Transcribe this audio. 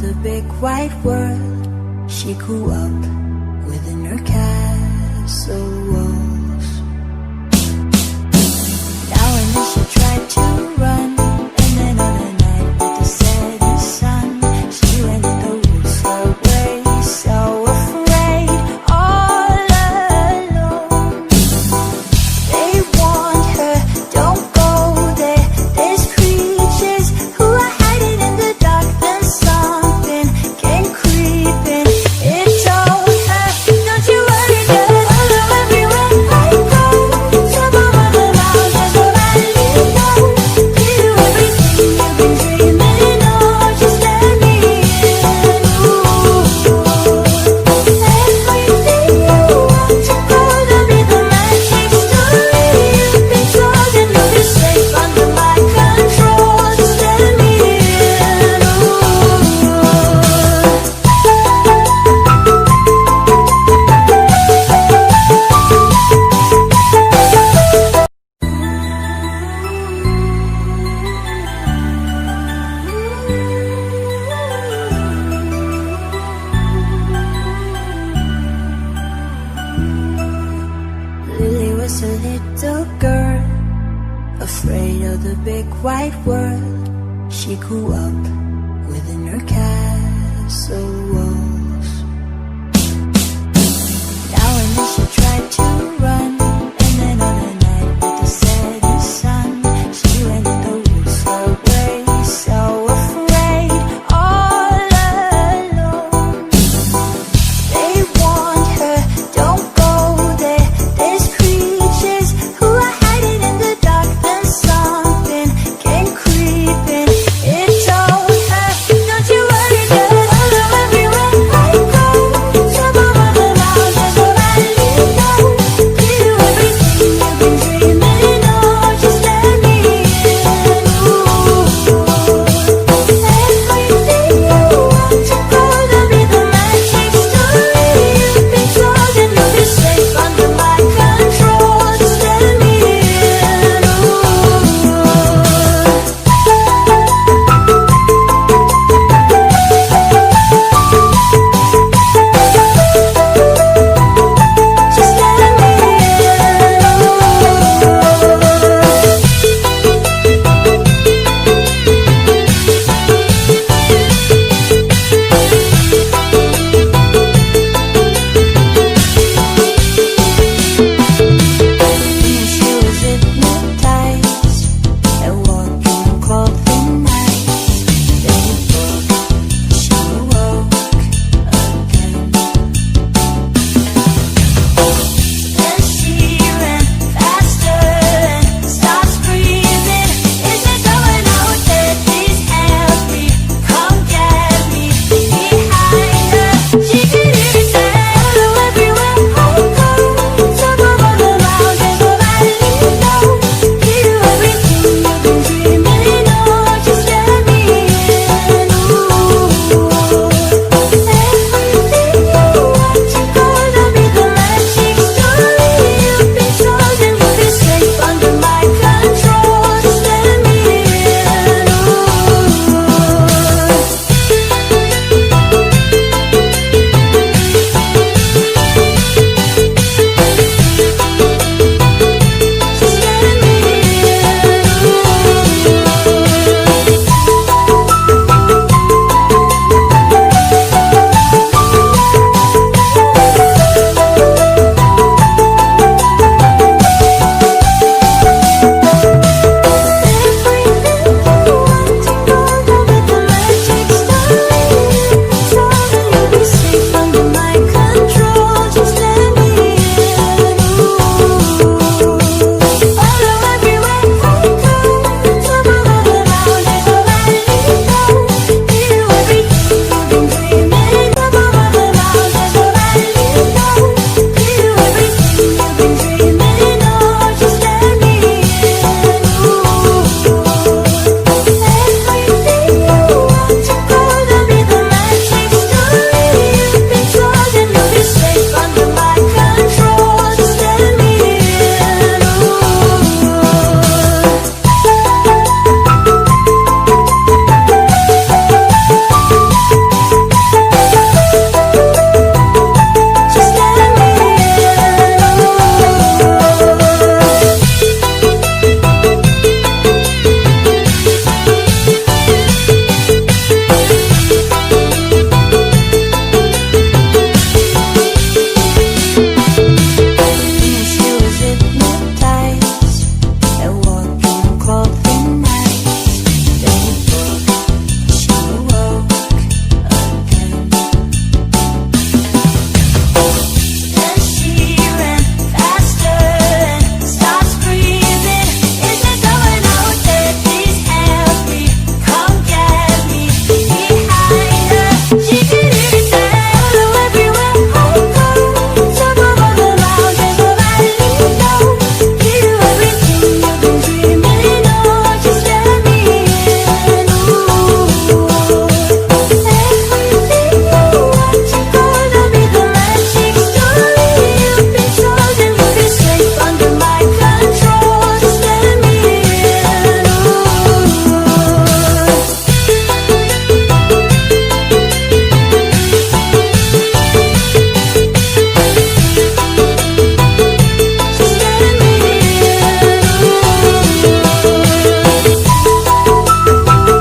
the big white world. She grew up within her castle walls. Now and then she tried to run, and then on a night with the setting sun, she went in the woods away, so afraid, all alone. They warned her, don't go there, there's creatures who are hiding in the dark. Then something came creeping, it told her, don't you worry, girl, follow everywhere I go. Jump over the mountains, don't let me know. You do everything you've been dreaming of, just let me in. Everything you want to go to be the magic story you've been told, and you'll be safe under my control, just let me in. Lily was a little girl, afraid of the big white world. She grew up within her castle